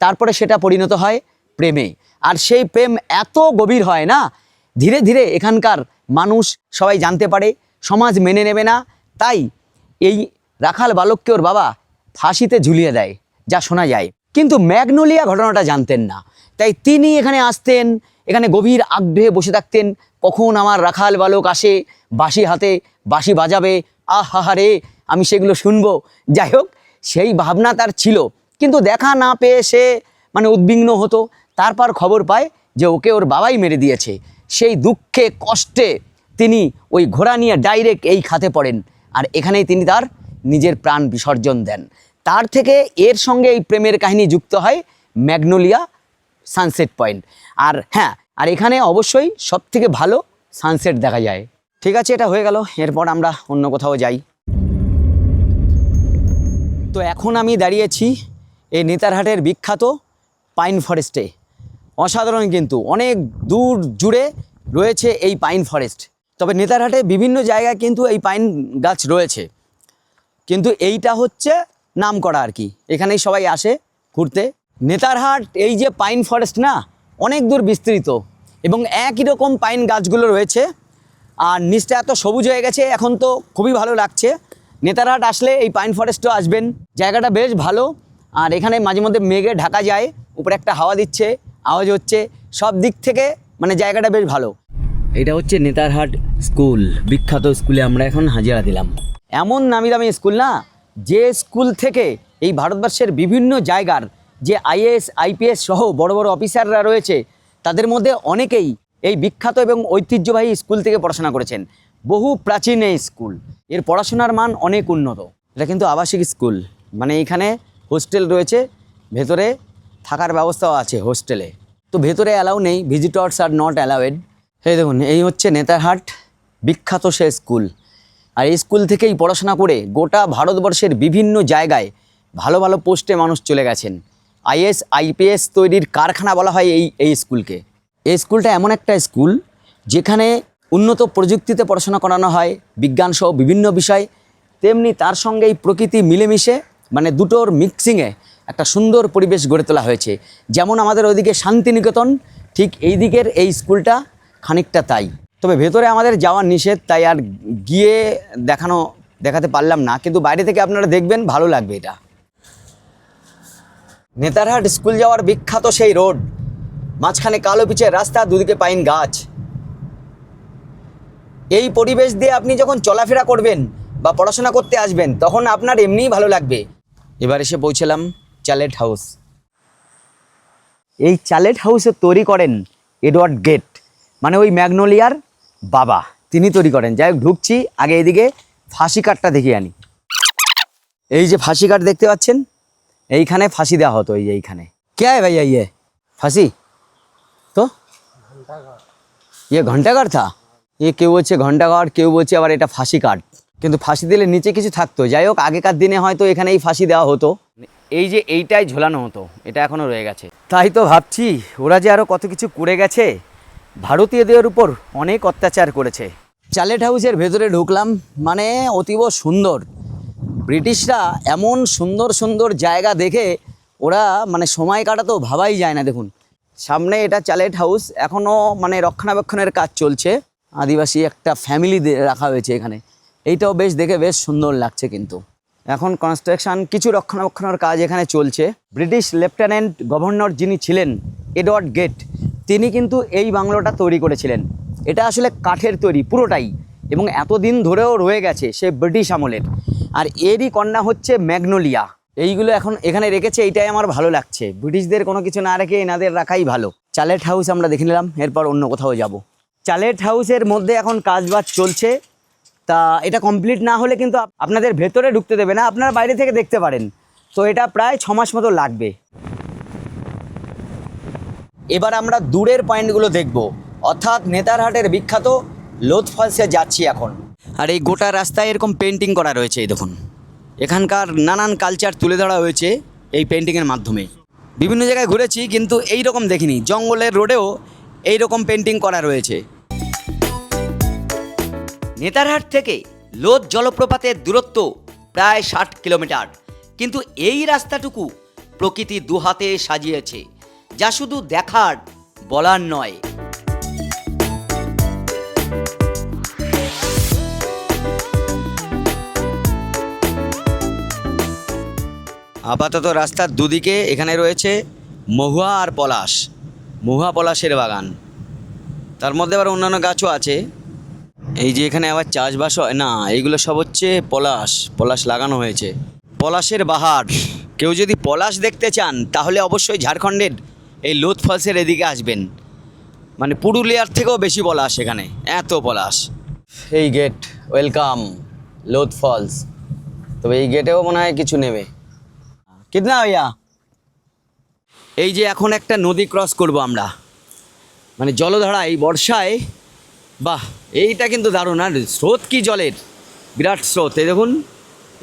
তারপরে সেটা পরিণত হয় প্রেমে। আর সেই প্রেম এত গভীর হয় না, ধীরে ধীরে এখানকার মানুষ সবাই জানতে পারে, সমাজ মেনে নেবে না, তাই এই রাখাল বালককে ওর বাবা ফাঁসিতে ঝুলিয়ে দেয়, যা শোনা যায়। কিন্তু ম্যাগনোলিয়া ঘটনাটা জানতেন না, তাই তিনি এখানে আসতেন, এখানে গভীর আগ্রহে বসে থাকতেন, কখন আমার রাখাল বালক আসে, বাঁশি হাতে বাঁশি বাজাবে, আহারে আমি সেগুলো শুনবো। যাই হোক, সেই ভাবনা তার ছিল, কিন্তু দেখা না পেয়ে সে মানে উদ্বিগ্ন হতো। তারপর খবর পায় যে ওকে ওর বাবাই মেরে দিয়েছে। সেই দুঃখে কষ্টে তিনি ওই ঘোড়া নিয়ে ডাইরেক্ট এই খাতে পড়েন, আর এখানেই তিনি তার নিজের প্রাণ বিসর্জন দেন। তার থেকে এর সঙ্গে এই প্রেমের কাহিনী যুক্ত হয় ম্যাগনোলিয়া সানসেট পয়েন্ট। আর হ্যাঁ, আর এখানে অবশ্যই সবথেকে ভালো সানসেট দেখা যায়। ঠিক আছে, এটা হয়ে গেল, এরপর আমরা অন্য কোথাও যাই। তো এখন আমি দাঁড়িয়েছি এই নেতারহাটের বিখ্যাত পাইন ফরেস্টে। অসাধারণ, কিন্তু অনেক দূর জুড়ে রয়েছে এই পাইন ফরেস্ট। তবে নেতারহাটে বিভিন্ন জায়গায় কিন্তু এই পাইন গাছ রয়েছে, কিন্তু এইটা হচ্ছে নাম করা আর কি। এখানেই সবাই আসে ঘুরতে। নেতারহাট এই যে পাইন ফরেস্ট না, অনেক দূর বিস্তৃত, এবং একই রকম পাইন গাছগুলো রয়েছে, আর নিচটা এত সবুজ হয়ে গেছে, এখন তো খুবই ভালো লাগছে। নেতারহাট আসলে এই পাইন ফরেস্টও আসবেন, জায়গাটা বেশ ভালো। আর এখানে মাঝে মধ্যে মেঘে ঢাকা যায়, উপরে একটা হাওয়া দিচ্ছে, আওয়াজ হচ্ছে, সব দিক থেকে মানে জায়গাটা বেশ ভালো। এটা হচ্ছে নেতারহাট স্কুল, বিখ্যাত স্কুলে আমরা এখন হাজিরা দিলাম। এমন নামি দামি স্কুল না, যে স্কুল থেকে এই ভারতবর্ষের বিভিন্ন জায়গার যে আইএএস আইপিএস সহ বড় বড় অফিসাররা রয়েছে, তাদের মধ্যে অনেকেই এই বিখ্যাত এবং ঐতিহ্যবাহী স্কুল থেকে পড়াশোনা করেছেন। বহু প্রাচীন এই স্কুল, এর পড়াশোনার মান অনেক উন্নত। এটা কিন্তু আবাসিক স্কুল, মানে এখানে হোস্টেল রয়েছে, ভেতরে থাকার ব্যবস্থাও আছে হোস্টেলে। তো ভেতরে অ্যালাউ নেই, ভিজিটর্স আর নট অ্যালাউড। এই দেখুন, এই হচ্ছে নেতারহাট বিখ্যাত সে স্কুল। আর এই স্কুল থেকেই পড়াশোনা করে গোটা ভারতবর্ষের বিভিন্ন জায়গায় ভালো ভালো পোস্টে মানুষ চলে গেছেন। আইএস আইপিএস তৈরির কারখানা বলা হয় এই স্কুলকে। এই স্কুলটা এমন একটা স্কুল যেখানে উন্নত প্রযুক্তিতে পড়াশোনা করানো হয়, বিজ্ঞান সহ বিভিন্ন বিষয়, তেমনি তার সঙ্গে এই প্রকৃতি মিলেমিশে মানে দুটোর মিক্সিংয়ে একটা সুন্দর পরিবেশ গড়ে তোলা হয়েছে। যেমন আমাদের ওইদিকে শান্তিনিকেতন, ঠিক এই দিকের এই স্কুলটা খানিকটা তাই। তবে ভেতরে আমাদের যাওয়া নিষেধ, তাই আর গিয়ে দেখাতে পারলাম না, কিন্তু বাইরে থেকে আপনারা দেখবেন, ভালো লাগবে এটা। নেতারহাট স্কুল যাওয়ার বিখ্যাত সেই রোড, মাঝখানে কালো পিচের রাস্তা, দুদিকে পাইন গাছ। এই পরিবেশ দিয়ে আপনি যখন চলাফেরা করবেন বা পড়াশোনা করতে আসবেন তখন আপনার এমনিই ভালো লাগবে। এবার এসে পৌঁছলাম চালেট হাউস। এই চালেট হাউসে তৈরি করেন এডওয়ার্ড গেট, মানে ওই ম্যাগনোলিয়ার বাবা, তিনি তৈরি করেন। যাই হোক, ঢুকছি, আগে এদিকে ফাঁসি কাঠটা দেখিয়ে আনি। এই যে ফাঁসি কাঠ দেখতে পাচ্ছেন, এইখানে ফাঁসি দেওয়া হতো। এই যে এইখানে কে है भैया ये ফাঁসি তো ये ঘণ্টাঘর থা, কেউ বলছে ঘণ্টাঘর, কেউ বলছে আবার এটা ফাঁসি কাঠ। কিন্তু ফাঁসি দিলে নিচে কিছু থাকতো। যাই হোক, আগেকার দিনে হয়তো এখানে এই ফাঁসি দেওয়া হতো। এই যে এইটাই ঝোলানো হতো, এটা এখনও রয়ে গেছে। তাই তো ভাবছি ওরা যে আরও কত কিছু করে গেছে, ভারতীয়দের উপর অনেক অত্যাচার করেছে। চালেট হাউসের ভেতরে ঢুকলাম, মানে অতীব সুন্দর। ব্রিটিশরা এমন সুন্দর সুন্দর জায়গা দেখে ওরা মানে সময় কাটাতো ভাবাই যায় না। দেখুন সামনে এটা চালেট হাউস, এখনও মানে রক্ষণাবেক্ষণের কাজ চলছে। আদিবাসী একটা ফ্যামিলি রাখা হয়েছে এখানে, এইটাও বেশ দেখে বেশ সুন্দর লাগছে। কিন্তু এখন কনস্ট্রাকশন, কিছু রক্ষণাবেক্ষণের কাজ এখানে চলছে। ব্রিটিশ লেফটেন্যান্ট গভর্নর যিনি ছিলেন এডওয়ার্ড গেট, তিনি কিন্তু এই বাংলোটা তৈরি করেছিলেন। এটা আসলে কাঠের তৈরি পুরোটাই, এবং এতদিন ধরেও রয়ে গেছে সে ব্রিটিশ আমলের। আর এরই কন্যা হচ্ছে ম্যাগনোলিয়া। এইগুলো এখন এখানে রেখেছে, এইটাই আমার ভালো লাগছে। ব্রিটিশদের কোনো কিছু না রেখে এনাদের রাখাই ভালো। চালেট হাউস আমরা দেখে নিলাম, এরপর অন্য কোথাও যাব। চালেট হাউসের মধ্যে এখন কাজবাজ চলছে, তা এটা কমপ্লিট না হলে কিন্তু আপনাদের ভেতরে ঢুকতে দেবে না, আপনারা বাইরে থেকে দেখতে পারেন। তো এটা প্রায় 6 মাস মতো লাগবে। এবার আমরা দূরের পয়েন্টগুলো দেখব, অর্থাৎ নেতারহাটের বিখ্যাত লোধ ফলসে যাচ্ছি এখন। আর এই গোটা রাস্তায় এরকম পেন্টিং করা রয়েছে, এই দেখুন। এখানকার নানান কালচার তুলে ধরা হয়েছে এই পেন্টিংয়ের মাধ্যমে। বিভিন্ন জায়গায় ঘুরেছি কিন্তু এই রকম দেখিনি, জঙ্গলের রোডেও এই রকম পেন্টিং করা রয়েছে। নেতারহাট থেকে লোধ জলপ্রপাতের দূরত্ব প্রায় 60 কিলোমিটার, কিন্তু এই রাস্তাটুকু প্রকৃতি দুহাতে সাজিয়েছে, যা শুধু দেখার বলার নয়। আপাতত রাস্তার দুদিকে এখানে রয়েছে মহুয়া আর পলাশ, মহুয়া পলাশের বাগান। তার মধ্যে আবার অন্যান্য গাছও আছে। এই যে এখানে আবার চাষবাস হয় না, এইগুলো সব হচ্ছে পলাশ লাগানো হয়েছে। পলাশের বাহার। কেউ যদি পলাশ দেখতে চান তাহলে অবশ্যই ঝাড়খণ্ডের এই লোধ ফলসের এদিকে আসবেন। মানে পুরুলিয়ার থেকেও বেশি পলাশ এখানে, এত পলাশ। এই গেট, ওয়েলকাম লোধ ফলস। তবে এই গেটেও মনে হয় কিছু নেবে। কিতনা ভাইয়া? এই যে এখন একটা নদী ক্রস করব আমরা, মানে জলধারায় বর্ষায়। বাহ, এইটা কিন্তু দারুণ। আর স্রোত কি জলের, বিরাট স্রোত। এই দেখুন,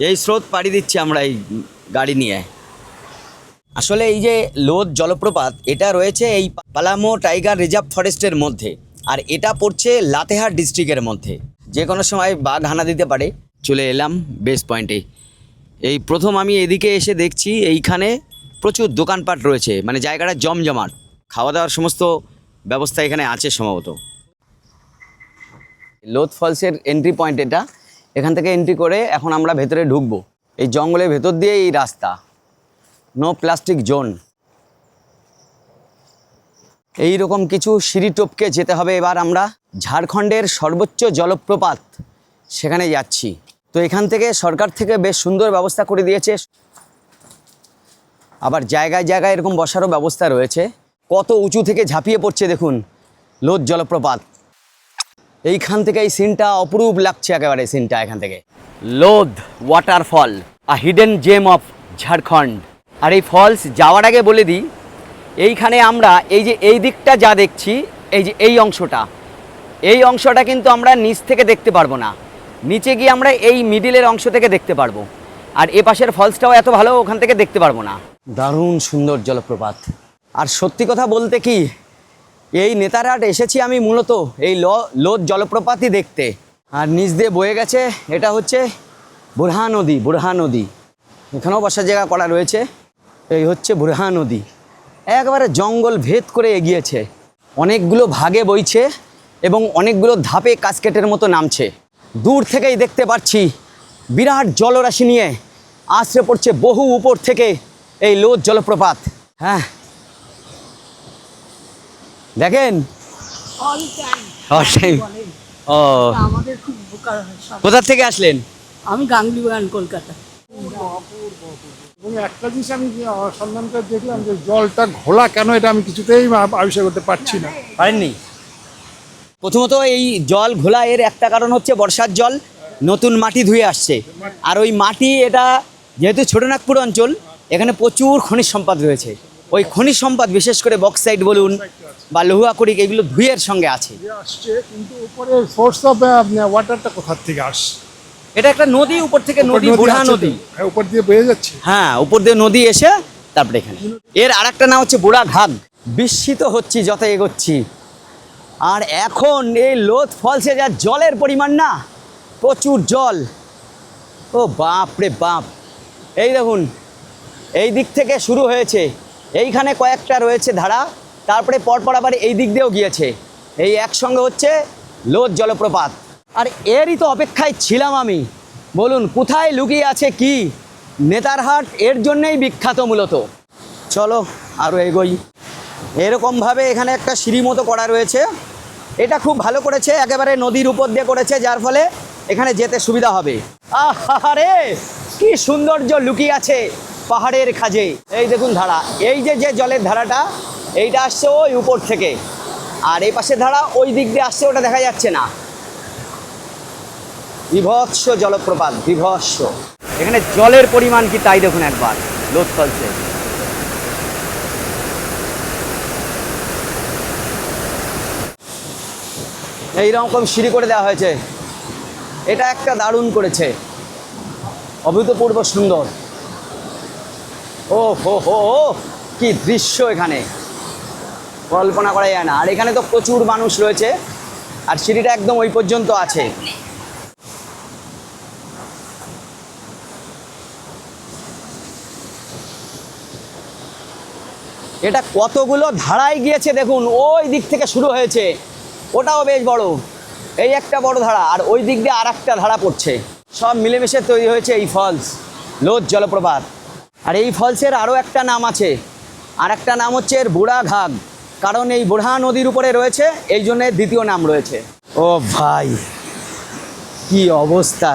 এই স্রোত পাড়ি দিচ্ছি আমরা এই গাড়ি নিয়ে। আসলে এই যে লোধ জলপ্রপাত, এটা রয়েছে এই পালামো টাইগার রিজার্ভ ফরেস্টের মধ্যে, আর এটা পড়ছে লাতেহার ডিস্ট্রিক্টের মধ্যে। যে কোনো সময় বাঘ হানা দিতে পারে। চলে এলাম বেস পয়েন্টে। এই প্রথম আমি এদিকে এসে দেখছি এইখানে প্রচুর দোকানপাট রয়েছে, মানে জায়গাটা জমজমাট। খাওয়া দাওয়ার সমস্ত ব্যবস্থা এখানে আছে সম্ভবত। লোধ ফলসের এন্ট্রি পয়েন্ট এটা, এখান থেকে এন্ট্রি করে এখন আমরা ভেতরে ঢুকবো। এই জঙ্গলের ভেতর দিয়ে এই রাস্তা, নো প্লাস্টিক জোন। এই রকম কিছু সিঁড়ি টপকে যেতে হবে। এবার আমরা ঝাড়খণ্ডের সর্বোচ্চ জলপ্রপাত সেখানে যাচ্ছি। তো এখান থেকে সরকার থেকে বেশ সুন্দর ব্যবস্থা করে দিয়েছে, আবার জায়গায় জায়গায় এরকম বসারও ব্যবস্থা রয়েছে। কত উঁচু থেকে ঝাঁপিয়ে পড়ছে দেখুন লোধ জলপ্রপাত। এইখান থেকে এই সিনটা অপরূপ লাগছে একেবারে। সিনটা এখান থেকে Lodh waterfall, a hidden gem of Jharkhand. আর এই ফলস যাওয়ার আগে বলে দিই, এইখানে আমরা এই যে এই দিকটা যা দেখছি, এই যে এই অংশটা, এই অংশটা কিন্তু আমরা নিচ থেকে দেখতে পারবো না, নিচে গিয়ে আমরা এই মিডিলের অংশ থেকে দেখতে পারবো। আর এ পাশের ফলসটাও এত ভালো ওখান থেকে দেখতে পারবো না। দারুণ সুন্দর জলপ্রপাত। আর সত্যি কথা বলতে কি, এই নেতারহাট এসেছি আমি মূলত এই লোদ জলপ্রপাতই দেখতে। আর নিচ দিয়ে বয়ে গেছে, এটা হচ্ছে বুরহা নদী। বুরহা নদী এখানেও বসার জায়গা করা রয়েছে। এই হচ্ছে বুরহা নদী, একবারে জঙ্গল ভেদ করে এগিয়েছে, অনেকগুলো ভাগে বইছে এবং অনেকগুলো ধাপে কাস্কেটের মতো নামছে। দূর থেকেই দেখতে পাচ্ছি বিরাট জলরাশি নিয়ে আছড়ে পড়ছে বহু উপর থেকে এই লোদ জলপ্রপাত। হ্যাঁ দেখেন, ও আমাদের খুব উপকার হয় সব। কোথা থেকে আসলেন? আমি গাঙ্গুলি বাগান, কলকাতা। এবং একটা জিনিস আমি সন্ধান করে দেখলাম যে জলটা ঘোলা কেন, এটা আমি কিছুতেই আবিষ্কার করতে পারছি না। পারেননি? প্রথমত এই জল ঘোলা এর একটা কারণ হচ্ছে বর্ষার জল নতুন মাটি ধুয়ে আসছে। আর ওই মাটি, এটা যেহেতু ছোটনাগপুর অঞ্চল, এখানে প্রচুর খনিজ সম্পদ রয়েছে। ওই খনিজ সম্পদ বিশেষ করে বক্সাইট বলুন বা লৌহাকড়ি, এগুলো ধুয়ের সঙ্গে আছে। আসছে, কিন্তু উপরে সোর্স অফ ওয়াটারটা কোথার থেকে আসছে? এটা একটা নদী, উপর থেকে নদী, বুরহা নদী। হ্যাঁ, উপর দিয়ে বয়ে যাচ্ছে। হ্যাঁ, উপর দিয়ে নদী এসে তারপরে এখানে। এর আরেকটা নাম হচ্ছে বুড়া ঘাগ। বিস্মিত হচ্ছি যত এগোচ্ছি। আর এখন এই লোদ ফলসে যা জলের পরিমাণ না, প্রচুর জল। ও বাপ রে বাপ, এই দেখুন এই দিক থেকে শুরু হয়েছে, এইখানে কয়েকটা রয়েছে ধারা, তারপরে পরপর আবার এই দিক দিয়েও গিয়েছে। এই একসঙ্গে হচ্ছে লোদ জলপ্রপাত। আর এরই তো অপেক্ষায় ছিলাম আমি। বলুন কোথায় লুকিয়ে আছে কি? নেতারহাট এর জন্যেই বিখ্যাত মূলত। চলো আরও এগোই। এরকমভাবে এখানে একটা সিঁড়ি মতো করা রয়েছে, এটা খুব ভালো করেছে, একেবারে নদীর উপর দিয়ে করেছে, যার ফলে এখানে যেতে সুবিধা হবে। আহারে কি সৌন্দর্য লুকিয়ে আছে পাহাড়ের খাজে। এই দেখুন ধারা, এই যে যে জলের ধারাটা, এইটা আসছে ওই উপর থেকে, আর এই পাশে ধারা ওই দিক দিয়ে আসছে, ওটা দেখা যাচ্ছে না। বিভৎস জলপ্রপাত, বিভৎস। এখানে জলের পরিমাণ কি তাই দেখুন একবার লোদ ফলসে। এইরকম সিঁড়ি করে দেওয়া হয়েছে, এটা একটা দারুণ করেছে, অভূতপূর্ব সুন্দর। ও হো হো, কি দৃশ্য এখানে, কল্পনা করা যায় না। আর এখানে তো প্রচুর মানুষ রয়েছে, আর সিঁড়িটা একদম ওই পর্যন্ত আছে। এটা কতগুলো ধারায় গিয়েছে দেখুন, ওই দিক থেকে শুরু হয়েছে, ওটাও বেশ বড়, এই একটা বড় ধারা, আর ওই দিক দিয়ে আর একটা ধারা পড়ছে, সব মিলেমিশে তৈরি হয়েছে এই ফলস লোদ জলপ্রপাত। আর এই ফলসের আরও একটা নাম আছে, আর একটা নাম হচ্ছে এর বুড়া ঘাগ, কারণ এই বুড়হা নদীর উপরে রয়েছে, এই জন্যে দ্বিতীয় নাম রয়েছে। ও ভাই কি অবস্থা!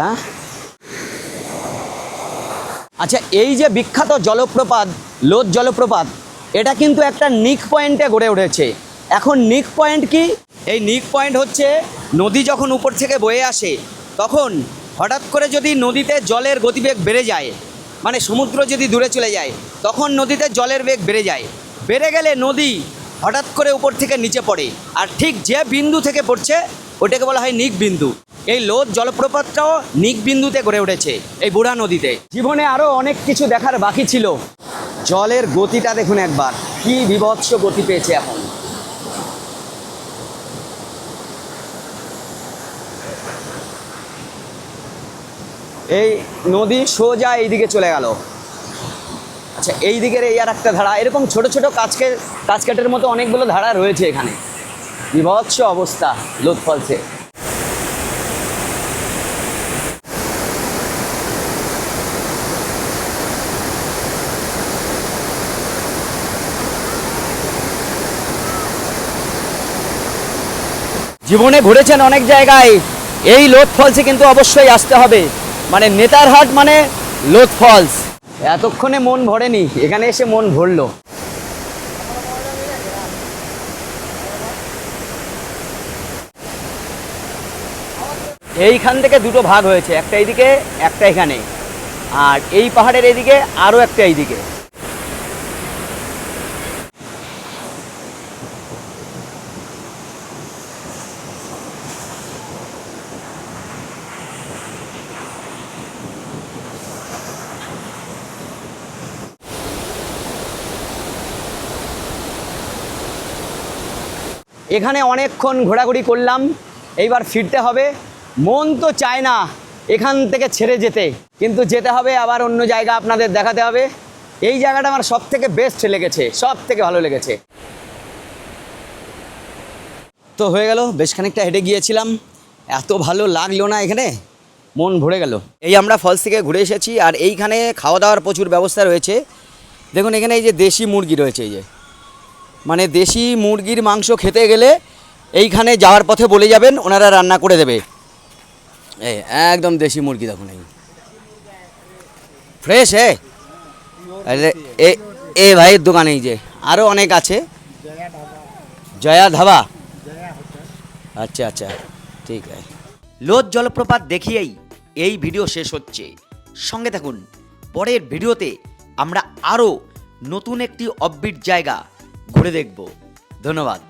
আচ্ছা, এই যে বিখ্যাত জলপ্রপাত লোদ জলপ্রপাত, এটা কিন্তু একটা নিক পয়েন্টে গড়ে উঠেছে। এখন নিক পয়েন্ট কি? এই নিক পয়েন্ট হচ্ছে নদী যখন উপর থেকে বয়ে আসে, তখন হঠাৎ করে যদি নদীতে জলের গতিবেগ বেড়ে যায়, মানে সমুদ্র যদি দূরে চলে যায়, তখন নদীতে জলের বেগ বেড়ে যায়। বেড়ে গেলে নদী হঠাৎ করে উপর থেকে নিচে পড়ে, আর ঠিক যে বিন্দু থেকে পড়ছে ওটাকে বলা হয় নিক বিন্দু। এই লোদ জলপ্রপাতটাও নিক বিন্দুতে গড়ে উঠেছে এই বুড়া নদীতে। জীবনে আরও অনেক কিছু দেখার বাকি ছিল। জলের গতিটা দেখুন একবার, কি বিভৎস গতি পেয়েছে এখন। এই নদী সোজা এইদিকে চলে গেল। আচ্ছা, এই দিকের এই আর একটা ধারা, এরকম ছোট ছোট কাছকেটের মতো অনেকগুলো ধারা রয়েছে এখানে। বিভৎস অবস্থা লোদ ফলসে। জীবনে ঘুরেছেন অনেক জায়গায়, এই লোদ ফলসে কিন্তু অবশ্যই আসতে হবে। মানে নেতারহাট মানে লোদ ফলস। এতক্ষণে মন ভরেনি, এখানে এসে মন ভরলো। এইখান থেকে দুটো ভাগ হয়েছে, একটা এইদিকে একটা এখানে, আর এই পাহাড়ের এইদিকে আরও একটা এইদিকে। এখানে অনেকক্ষণ ঘোরাঘুরি করলাম, এইবার ফিরতে হবে। মন তো চায় না এখান থেকে ছেড়ে যেতে, কিন্তু যেতে হবে, আবার অন্য জায়গা আপনাদের দেখাতে হবে। এই জায়গাটা আমার সব থেকে বেস্ট লেগেছে, সব থেকে ভালো লেগেছে। তো হয়ে গেল, বেশ খানিকটা হেঁটে গিয়েছিলাম, এত ভালো লাগলো না এখানে, মন ভরে গেল। এই আমরা ফলস থেকে ঘুরে এসেছি, আর এইখানে খাওয়া দাওয়ার প্রচুর ব্যবস্থা রয়েছে। দেখুন এখানে এই যে দেশি মুরগি রয়েছে, এই যে মানে দেশি মুরগির মাংস খেতে গেলে এইখানে যাওয়ার পথে বলে যাবেন, ওনারা রান্না করে দেবে। এই একদম দেশি মুরগি দেখুন, এই ফ্রেশ আরে এ ভাইয়ের দোকান, এই যে আরও অনেক আছে। জয়া ধাবা, আচ্ছা আচ্ছা, ঠিক আছে। লোদ জলপ্রপাত দেখিয়েই এই ভিডিও শেষ হচ্ছে, সঙ্গে থাকুন। পরের ভিডিওতে আমরা আরও নতুন একটি অফবিট জায়গা ঘুরে দেখব। ধন্যবাদ।